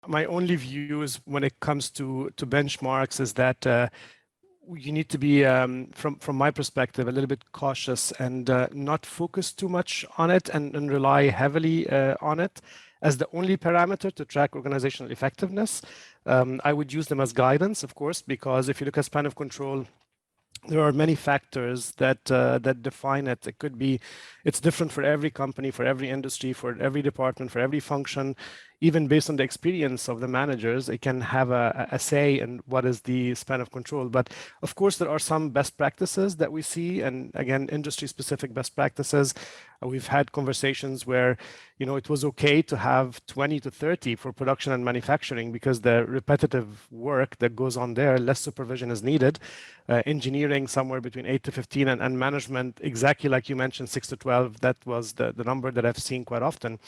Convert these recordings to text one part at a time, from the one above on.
My only view is when it comes to benchmarks is that you need to be, from my perspective, a little bit cautious and not focus too much on it and rely heavily on it as the only parameter to track organizational effectiveness. I would use them as guidance, of course, because if you look at span of control, there are many factors that define it. It could be, it's different for every company, for every industry, for every department, for every function. Even based on the experience of the managers, it can have a say in what is the span of control. But of course, there are some best practices that we see, and again, industry-specific best practices. We've had conversations where, it was okay to have 20 to 30 for production and manufacturing because the repetitive work that goes on there, less supervision is needed. Engineering somewhere between 8 to 15, and management, exactly like you mentioned, 6 to 12. That was the number that I've seen quite often.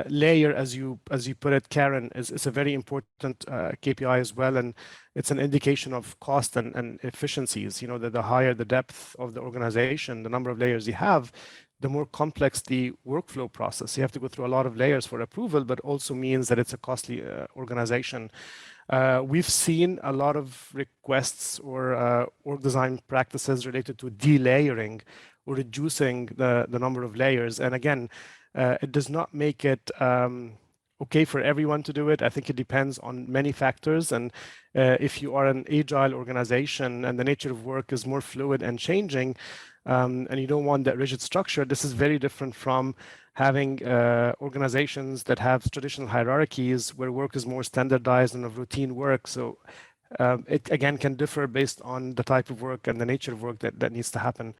Layer, as you put it, Karen, is a very important KPI as well, and it's an indication of cost and efficiencies. That the higher the depth of the organization, the number of layers you have, the more complex the workflow process. You have to go through a lot of layers for approval, but also means that it's a costly organization. We've seen a lot of requests or org design practices related to delayering or reducing the number of layers. And again, it does not make it okay for everyone to do it. I think it depends on many factors. And if you are an agile organization and the nature of work is more fluid and changing, and you don't want that rigid structure, this is very different from having organizations that have traditional hierarchies where work is more standardized and of routine work. So it again can differ based on the type of work and the nature of work that needs to happen.